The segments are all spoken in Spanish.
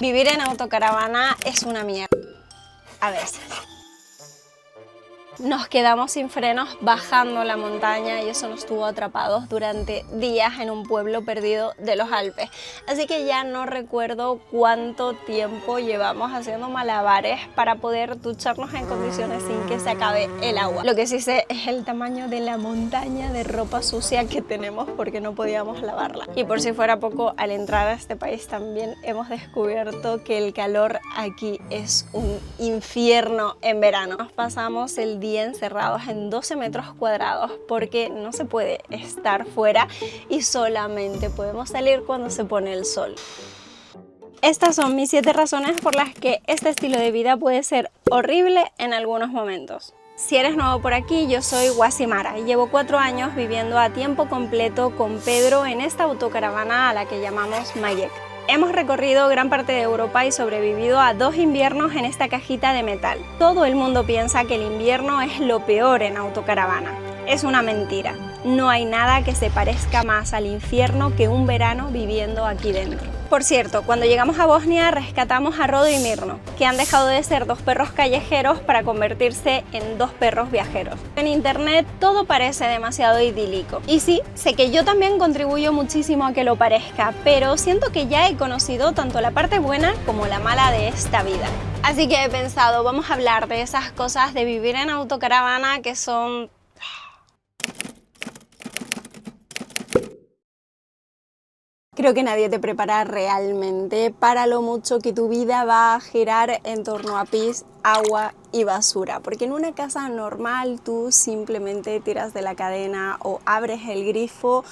Vivir en autocaravana es una mierda. A veces. Nos quedamos sin frenos bajando la montaña y eso nos tuvo atrapados durante días en un pueblo perdido de los Alpes. Así que ya no recuerdo cuánto tiempo llevamos haciendo malabares para poder ducharnos en condiciones sin que se acabe el agua. Lo que sí sé es el tamaño de la montaña de ropa sucia que tenemos porque no podíamos lavarla. Y por si fuera poco, al entrar a este país también hemos descubierto que el calor aquí es un infierno en verano. Nos pasamos el día encerrados en 12 metros cuadrados porque no se puede estar fuera y solamente podemos salir cuando se pone el sol. Estas son mis 7 razones por las que este estilo de vida puede ser horrible en algunos momentos. Si eres nuevo por aquí, yo soy Guasimara y llevo 4 años viviendo a tiempo completo con Pedro en esta autocaravana a la que llamamos Mayek. Hemos recorrido gran parte de Europa y sobrevivido a 2 inviernos en esta cajita de metal. Todo el mundo piensa que el invierno es lo peor en autocaravana. Es una mentira. No hay nada que se parezca más al infierno que un verano viviendo aquí dentro. Por cierto, cuando llegamos a Bosnia rescatamos a Rodo y Mirno, que han dejado de ser 2 perros callejeros para convertirse en 2 perros viajeros. En internet todo parece demasiado idílico. Y sí, sé que yo también contribuyo muchísimo a que lo parezca, pero siento que ya he conocido tanto la parte buena como la mala de esta vida. Así que he pensado, vamos a hablar de esas cosas de vivir en autocaravana que son... Creo que nadie te prepara realmente para lo mucho que tu vida va a girar en torno a pis, agua y basura. Porque en una casa normal tú simplemente tiras de la cadena o abres el grifo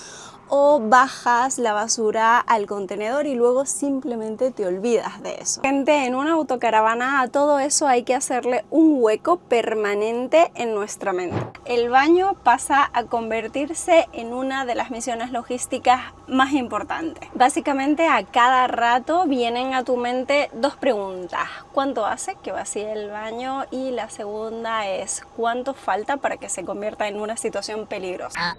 o bajas la basura al contenedor y luego simplemente te olvidas de eso. Gente, en una autocaravana a todo eso hay que hacerle un hueco permanente en nuestra mente. El baño pasa a convertirse en una de las misiones logísticas más importantes. Básicamente a cada rato vienen a tu mente 2 preguntas. ¿Cuánto hace que vacíe el baño? Y la segunda es ¿cuánto falta para que se convierta en una situación peligrosa?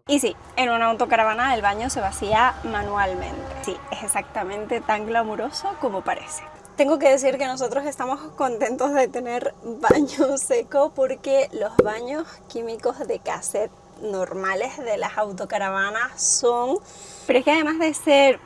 Y sí, en una autocaravana el baño se vacía manualmente. Sí, es exactamente tan glamuroso como parece. Tengo que decir que nosotros estamos contentos de tener baño seco porque los baños químicos de cassette normales de las autocaravanas son... Pero es que además de ser...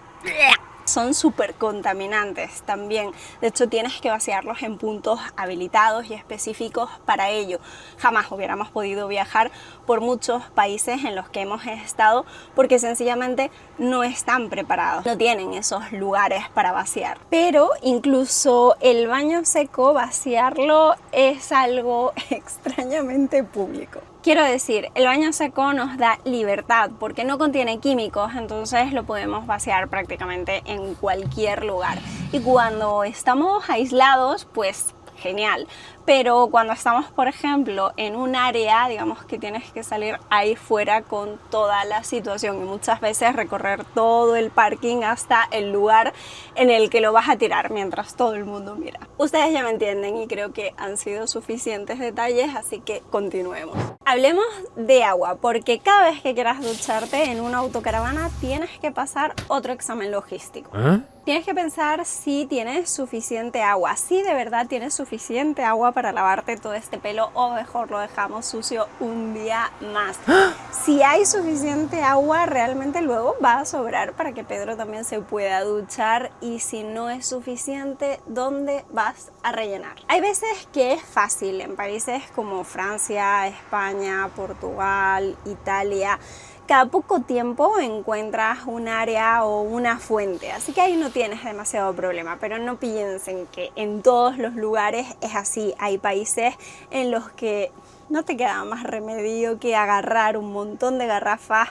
son súper contaminantes también. De hecho, tienes que vaciarlos en puntos habilitados y específicos para ello. Jamás hubiéramos podido viajar por muchos países en los que hemos estado porque sencillamente no están preparados. No tienen esos lugares para vaciar. Pero incluso el baño seco, vaciarlo es algo extrañamente público. Quiero decir, el baño seco nos da libertad porque no contiene químicos, entonces lo podemos vaciar prácticamente en cualquier lugar. Y cuando estamos aislados, pues genial. Pero cuando estamos, por ejemplo, en un área, digamos que tienes que salir ahí fuera con toda la situación y muchas veces recorrer todo el parking hasta el lugar en el que lo vas a tirar mientras todo el mundo mira. Ustedes ya me entienden y creo que han sido suficientes detalles, así que continuemos. Hablemos de agua, porque cada vez que quieras ducharte en una autocaravana tienes que pasar otro examen logístico. Tienes que pensar si tienes suficiente agua, si de verdad tienes suficiente agua para lavarte todo este pelo o mejor lo dejamos sucio un día más. Si hay suficiente agua, realmente luego va a sobrar para que Pedro también se pueda duchar y si no es suficiente, ¿dónde vas a rellenar? Hay veces que es fácil en países como Francia, España, Portugal, Italia. Cada poco tiempo encuentras un área o una fuente, así que ahí no tienes demasiado problema, pero no piensen que en todos los lugares es así. Hay países en los que no te queda más remedio que agarrar un montón de garrafas,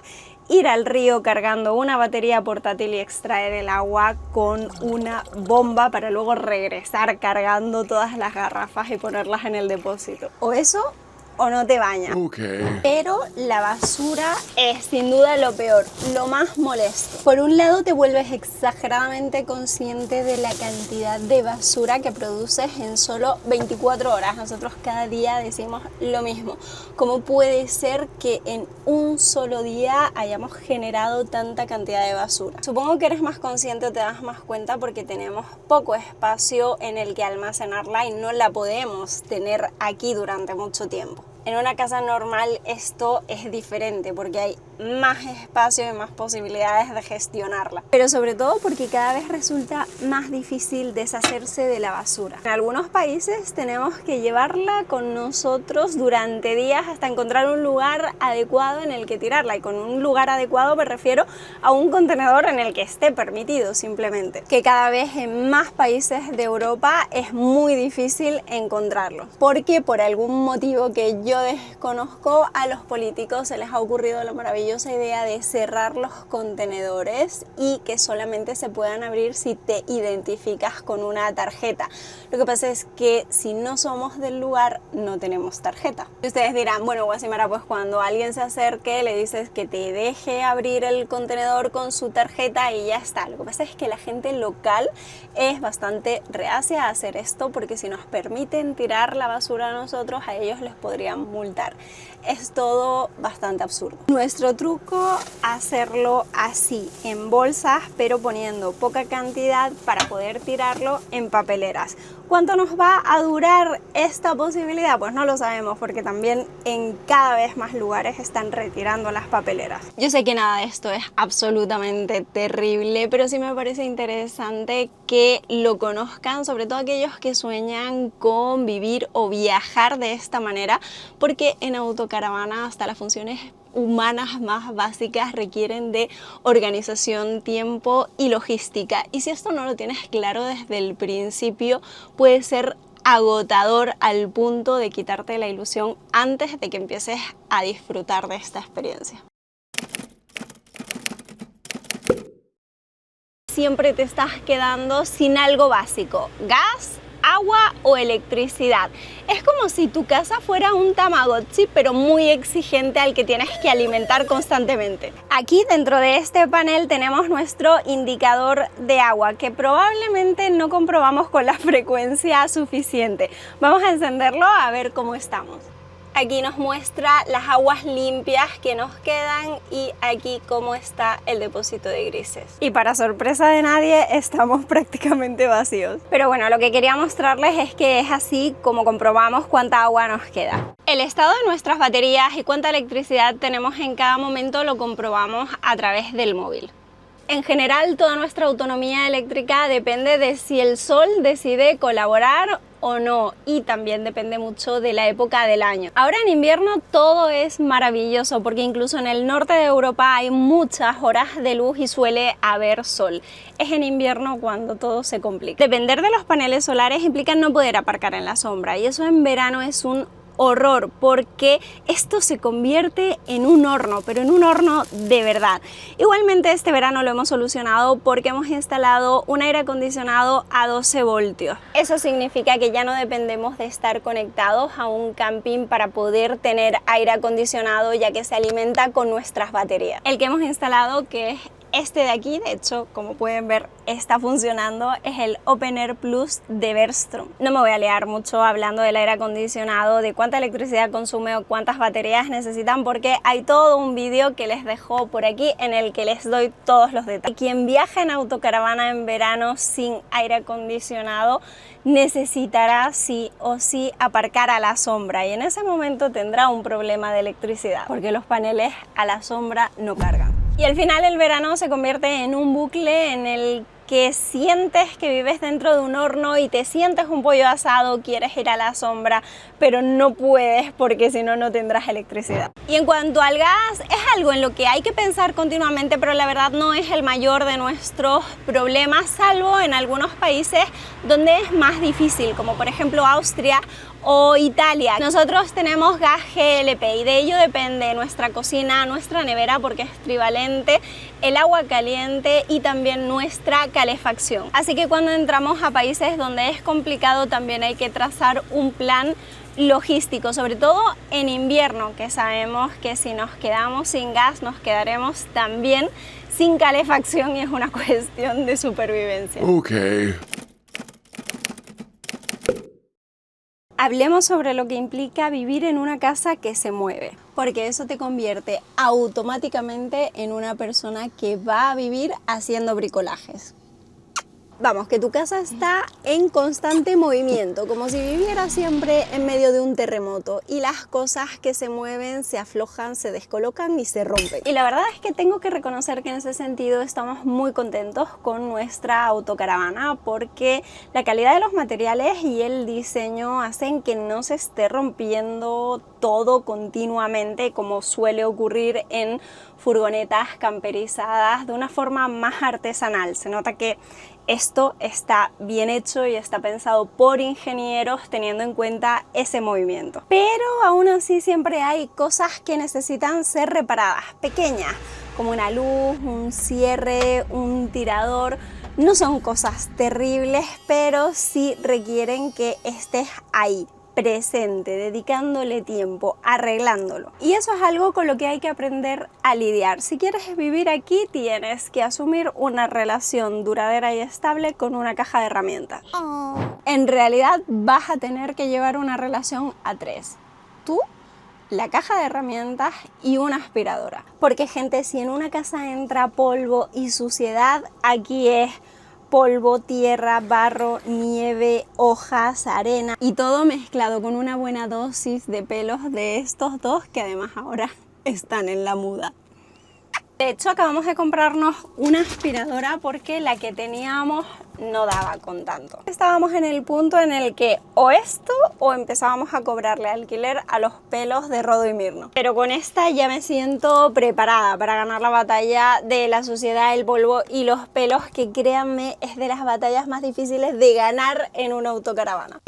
ir al río cargando una batería portátil y extraer el agua con una bomba para luego regresar cargando todas las garrafas y ponerlas en el depósito. O eso o no te bañas. Okay. Pero la basura es sin duda lo peor, lo más molesto. Por un lado te vuelves exageradamente consciente de la cantidad de basura que produces en solo 24 horas. Nosotros cada día decimos lo mismo. ¿Cómo puede ser que en un solo día hayamos generado tanta cantidad de basura? Supongo que eres más consciente o te das más cuenta porque tenemos poco espacio en el que almacenarla y no la podemos tener aquí durante mucho tiempo. En una casa normal esto es diferente porque hay más espacio y más posibilidades de gestionarla. Pero sobre todo porque cada vez resulta más difícil deshacerse de la basura. En algunos países tenemos que llevarla con nosotros durante días hasta encontrar un lugar adecuado en el que tirarla. Y con un lugar adecuado me refiero a un contenedor en el que esté permitido simplemente. Que cada vez en más países de Europa es muy difícil encontrarlo. Porque por algún motivo que yo desconozco, a los políticos se les ha ocurrido la maravillosa idea de cerrar los contenedores y que solamente se puedan abrir si te identificas con una tarjeta. Lo que pasa es que si no somos del lugar no tenemos tarjeta. Y ustedes dirán, bueno, Guasimara, pues cuando alguien se acerque le dices que te deje abrir el contenedor con su tarjeta y ya está. Lo que pasa es que la gente local es bastante reacia a hacer esto porque si nos permiten tirar la basura a nosotros, a ellos les podrían multar. Es todo bastante absurdo. Nuestro truco, hacerlo así, en bolsas, pero poniendo poca cantidad para poder tirarlo en papeleras. ¿Cuánto nos va a durar esta posibilidad? Pues no lo sabemos porque también en cada vez más lugares están retirando las papeleras. Yo sé que nada de esto es absolutamente terrible, pero sí me parece interesante que lo conozcan, sobre todo aquellos que sueñan con vivir o viajar de esta manera, porque en autocaravana hasta las funciones humanas más básicas requieren de organización, tiempo y logística. Y si esto no lo tienes claro desde el principio, puede ser agotador al punto de quitarte la ilusión antes de que empieces a disfrutar de esta experiencia. Siempre te estás quedando sin algo básico: gas, agua o electricidad. Es como si tu casa fuera un Tamagotchi, pero muy exigente al que tienes que alimentar constantemente. Aquí dentro de este panel tenemos nuestro indicador de agua, que probablemente no comprobamos con la frecuencia suficiente. Vamos a encenderlo a ver cómo estamos. Aquí nos muestra las aguas limpias que nos quedan y aquí cómo está el depósito de grises. Y para sorpresa de nadie, estamos prácticamente vacíos. Pero bueno, lo que quería mostrarles es que es así como comprobamos cuánta agua nos queda. El estado de nuestras baterías y cuánta electricidad tenemos en cada momento lo comprobamos a través del móvil. En general, toda nuestra autonomía eléctrica depende de si el sol decide colaborar o no, y también depende mucho de la época del año. Ahora en invierno todo es maravilloso porque incluso en el norte de Europa hay muchas horas de luz y suele haber sol. Es en invierno cuando todo se complica. Depender de los paneles solares implica no poder aparcar en la sombra y eso en verano es un horror porque esto se convierte en un horno, pero en un horno de verdad. Igualmente este verano lo hemos solucionado porque hemos instalado un aire acondicionado a 12 voltios. Eso significa que ya no dependemos de estar conectados a un camping para poder tener aire acondicionado, ya que se alimenta con nuestras baterías. El que hemos instalado, que es este de aquí, de hecho, como pueden ver, está funcionando, es el Open Air Plus de Bergstrom. No me voy a liar mucho hablando del aire acondicionado, de cuánta electricidad consume o cuántas baterías necesitan, porque hay todo un vídeo que les dejo por aquí en el que les doy todos los detalles. Quien viaja en autocaravana en verano sin aire acondicionado necesitará sí o sí aparcar a la sombra y en ese momento tendrá un problema de electricidad, porque los paneles a la sombra no cargan. Y al final el verano se convierte en un bucle en el que sientes que vives dentro de un horno y te sientes un pollo asado, quieres ir a la sombra, pero no puedes porque si no, no tendrás electricidad. Y en cuanto al gas, es algo en lo que hay que pensar continuamente, pero la verdad no es el mayor de nuestros problemas, salvo en algunos países donde es más difícil, como por ejemplo Austria o Italia. Nosotros tenemos gas GLP y de ello depende nuestra cocina, nuestra nevera porque es trivalente, el agua caliente y también nuestra calefacción. Así que cuando entramos a países donde es complicado también hay que trazar un plan logístico, sobre todo en invierno, que sabemos que si nos quedamos sin gas nos quedaremos también sin calefacción y es una cuestión de supervivencia. Okay. Hablemos sobre lo que implica vivir en una casa que se mueve, porque eso te convierte automáticamente en una persona que va a vivir haciendo bricolajes. Vamos, que tu casa está en constante movimiento, como si viviera siempre en medio de un terremoto y las cosas que se mueven se aflojan, se descolocan y se rompen. Y la verdad es que tengo que reconocer que en ese sentido estamos muy contentos con nuestra autocaravana porque la calidad de los materiales y el diseño hacen que no se esté rompiendo todo continuamente como suele ocurrir en furgonetas camperizadas de una forma más artesanal. Se nota que esto está bien hecho y está pensado por ingenieros teniendo en cuenta ese movimiento. Pero aún así siempre hay cosas que necesitan ser reparadas, pequeñas, como una luz, un cierre, un tirador. No son cosas terribles, pero sí requieren que estés ahí, presente, dedicándole tiempo, arreglándolo. Y eso es algo con lo que hay que aprender a lidiar. Si quieres vivir aquí, tienes que asumir una relación duradera y estable con una caja de herramientas. En realidad vas a tener que llevar una relación a tres. Tú, la caja de herramientas y una aspiradora. Porque, gente, si en una casa entra polvo y suciedad, aquí es polvo, tierra, barro, nieve, hojas, arena y todo mezclado con una buena dosis de pelos de estos dos que además ahora están en la muda. De hecho, acabamos de comprarnos una aspiradora porque la que teníamos no daba con tanto. Estábamos en el punto en el que o esto o empezábamos a cobrarle alquiler a los pelos de Rodo y Mirno. Pero con esta ya me siento preparada para ganar la batalla de la suciedad, el polvo y los pelos, que créanme es de las batallas más difíciles de ganar en una autocaravana.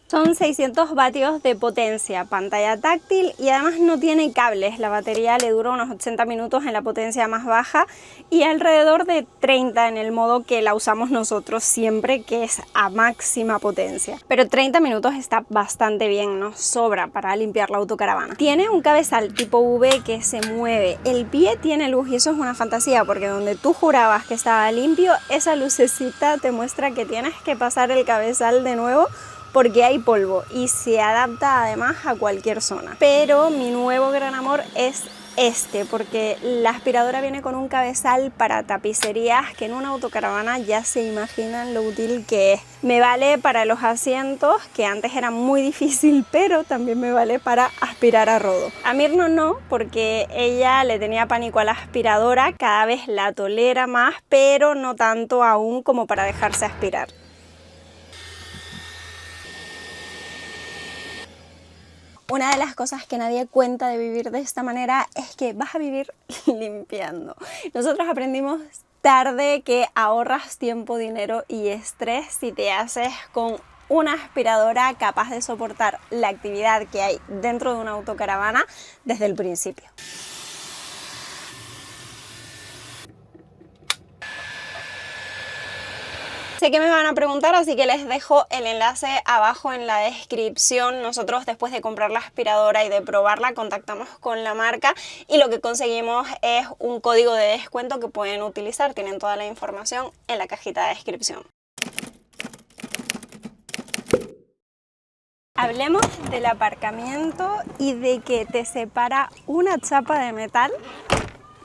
Son 600 vatios de potencia, pantalla táctil y además no tiene cables. La batería le dura unos 80 minutos en la potencia más baja y alrededor de 30 en el modo que la usamos nosotros siempre, que es a máxima potencia. Pero 30 minutos está bastante bien, nos sobra para limpiar la autocaravana. Tiene un cabezal tipo V que se mueve. El pie tiene luz y eso es una fantasía porque donde tú jurabas que estaba limpio, esa lucecita te muestra que tienes que pasar el cabezal de nuevo porque hay polvo y se adapta además a cualquier zona. Pero mi nuevo gran amor es este, porque la aspiradora viene con un cabezal para tapicerías que en una autocaravana ya se imaginan lo útil que es. Me vale para los asientos, que antes era muy difícil, pero también me vale para aspirar a Rodo. A Mirno no, porque ella le tenía pánico a la aspiradora, cada vez la tolera más, pero no tanto aún como para dejarse aspirar. Una de las cosas que nadie cuenta de vivir de esta manera es que vas a vivir limpiando. Nosotros aprendimos tarde que ahorras tiempo, dinero y estrés si te haces con una aspiradora capaz de soportar la actividad que hay dentro de una autocaravana desde el principio. Sé que me van a preguntar, así que les dejo el enlace abajo en la descripción. Nosotros, después de comprar la aspiradora y de probarla, contactamos con la marca y lo que conseguimos es un código de descuento que pueden utilizar. Tienen toda la información en la cajita de descripción. Hablemos del aparcamiento y de que te separa una chapa de metal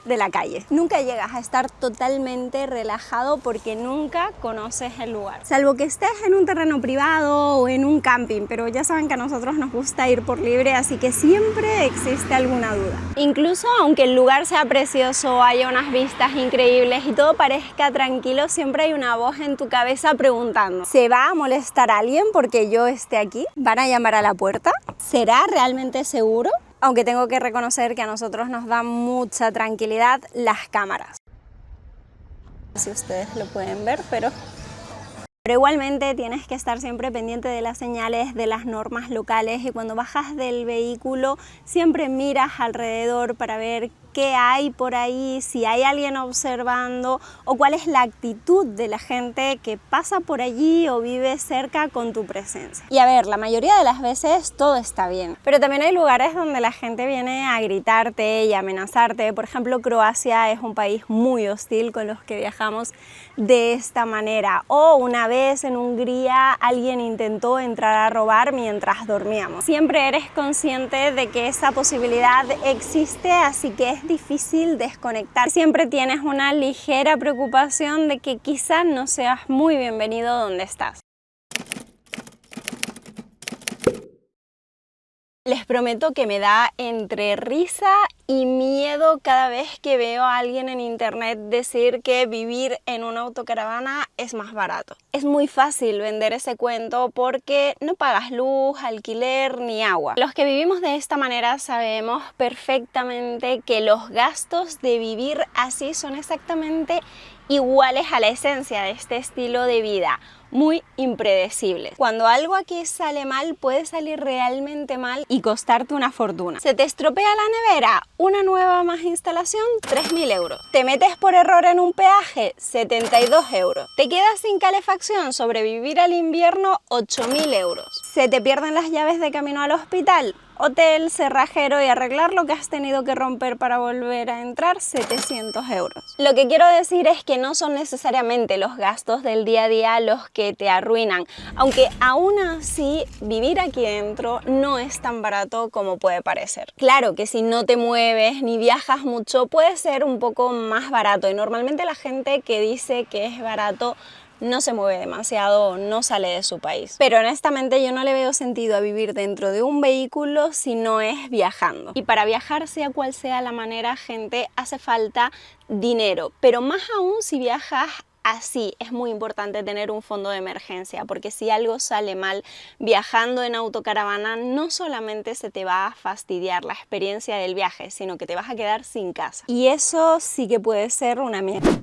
de la calle. Nunca llegas a estar totalmente relajado porque nunca conoces el lugar. Salvo que estés en un terreno privado o en un camping, pero ya saben que a nosotros nos gusta ir por libre, así que siempre existe alguna duda. Incluso aunque el lugar sea precioso, haya unas vistas increíbles y todo parezca tranquilo, siempre hay una voz en tu cabeza preguntando: ¿se va a molestar alguien porque yo esté aquí? ¿Van a llamar a la puerta? ¿Será realmente seguro? Aunque tengo que reconocer que a nosotros nos da mucha tranquilidad las cámaras. No sé si ustedes lo pueden ver, pero Pero igualmente tienes que estar siempre pendiente de las señales, de las normas locales, y cuando bajas del vehículo siempre miras alrededor para ver qué hay por ahí, si hay alguien observando o cuál es la actitud de la gente que pasa por allí o vive cerca con tu presencia. Y a ver, la mayoría de las veces todo está bien, pero también hay lugares donde la gente viene a gritarte y amenazarte. Por ejemplo, Croacia es un país muy hostil con los que viajamos de esta manera. O una vez en Hungría alguien intentó entrar a robar mientras dormíamos. Siempre eres consciente de que esa posibilidad existe, así que es difícil desconectar. Siempre tienes una ligera preocupación de que quizás no seas muy bienvenido donde estás. Les prometo que me da entre risa y miedo cada vez que veo a alguien en internet decir que vivir en una autocaravana es más barato. Es muy fácil vender ese cuento porque no pagas luz, alquiler ni agua. Los que vivimos de esta manera sabemos perfectamente que los gastos de vivir así son exactamente iguales a la esencia de este estilo de vida, muy impredecibles. Cuando algo aquí sale mal, puede salir realmente mal y costarte una fortuna. Se te estropea la nevera, una nueva más instalación, 3.000 euros. Te metes por error en un peaje, 72 euros. Te quedas sin calefacción, sobrevivir al invierno, 8.000 euros. Se te pierden las llaves de camino al hospital, hotel, cerrajero y arreglar lo que has tenido que romper para volver a entrar, 700 euros. Lo que quiero decir es que no son necesariamente los gastos del día a día los que te arruinan, aunque aún así vivir aquí dentro no es tan barato como puede parecer. Claro que si no te mueves ni viajas mucho puede ser un poco más barato, y normalmente la gente que dice que es barato no se mueve demasiado, no sale de su país. Pero honestamente yo no le veo sentido a vivir dentro de un vehículo si no es viajando. Y para viajar, sea cual sea la manera, gente, hace falta dinero. Pero más aún si viajas así, es muy importante tener un fondo de emergencia, porque si algo sale mal viajando en autocaravana, no solamente se te va a fastidiar la experiencia del viaje, sino que te vas a quedar sin casa. Y eso sí que puede ser una mierda.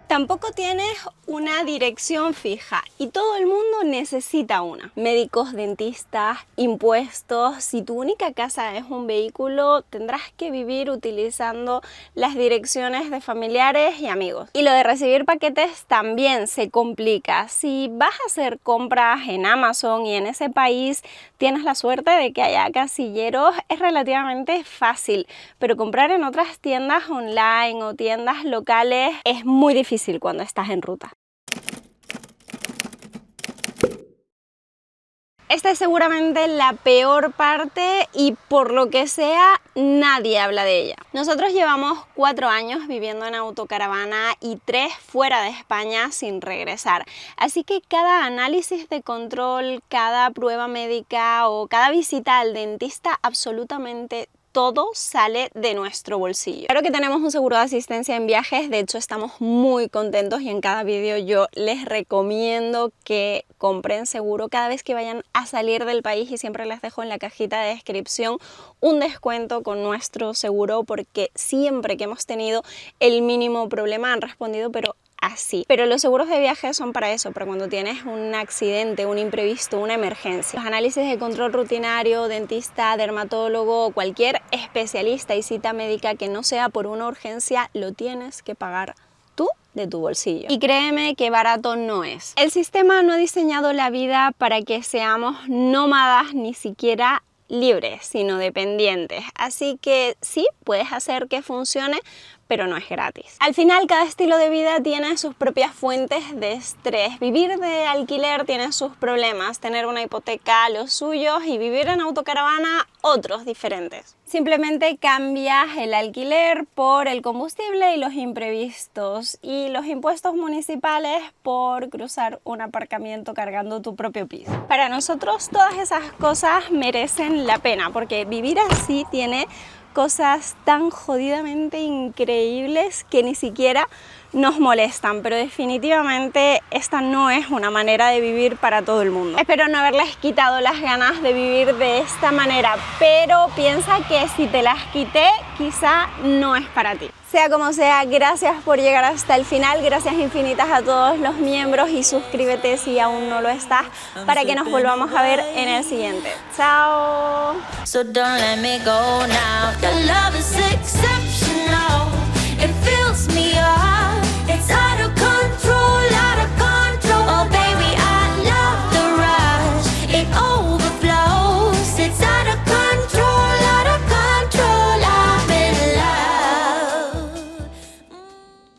Tampoco tienes una dirección fija y todo el mundo necesita una. Médicos, dentistas, impuestos. Si tu única casa es un vehículo, tendrás que vivir utilizando las direcciones de familiares y amigos. Y lo de recibir paquetes también se complica. Si vas a hacer compras en Amazon y en ese país tienes la suerte de que haya casilleros, es relativamente fácil. Pero comprar en otras tiendas online o tiendas locales es muy difícil cuando estás en ruta. Esta es seguramente la peor parte y por lo que sea nadie habla de ella. Nosotros llevamos 4 años viviendo en autocaravana y 3 fuera de España sin regresar. Así que cada análisis de control, cada prueba médica o cada visita al dentista, absolutamente todo sale de nuestro bolsillo. Claro que tenemos un seguro de asistencia en viajes, de hecho estamos muy contentos y en cada vídeo yo les recomiendo que compren seguro cada vez que vayan a salir del país, y siempre les dejo en la cajita de descripción un descuento con nuestro seguro, porque siempre que hemos tenido el mínimo problema han respondido pero así. Pero los seguros de viaje son para eso, para cuando tienes un accidente, un imprevisto, una emergencia. Los análisis de control rutinario, dentista, dermatólogo o cualquier especialista y cita médica que no sea por una urgencia, lo tienes que pagar tú de tu bolsillo. Y créeme que barato no es. El sistema no ha diseñado la vida para que seamos nómadas, ni siquiera libres, sino dependientes. Así que sí, puedes hacer que funcione, pero no es gratis. Al final, cada estilo de vida tiene sus propias fuentes de estrés. Vivir de alquiler tiene sus problemas, tener una hipoteca los suyos, y vivir en autocaravana otros diferentes. Simplemente cambias el alquiler por el combustible y los imprevistos, y los impuestos municipales por cruzar un aparcamiento cargando tu propio piso. Para nosotros todas esas cosas merecen la pena, porque vivir así tiene cosas tan jodidamente increíbles que ni siquiera nos molestan, pero definitivamente esta no es una manera de vivir para todo el mundo. Espero no haberles quitado las ganas de vivir de esta manera, pero piensa que si te las quité, quizá no es para ti. Sea como sea, gracias por llegar hasta el final, gracias infinitas a todos los miembros y suscríbete si aún no lo estás para que nos volvamos a ver en el siguiente. ¡Chao!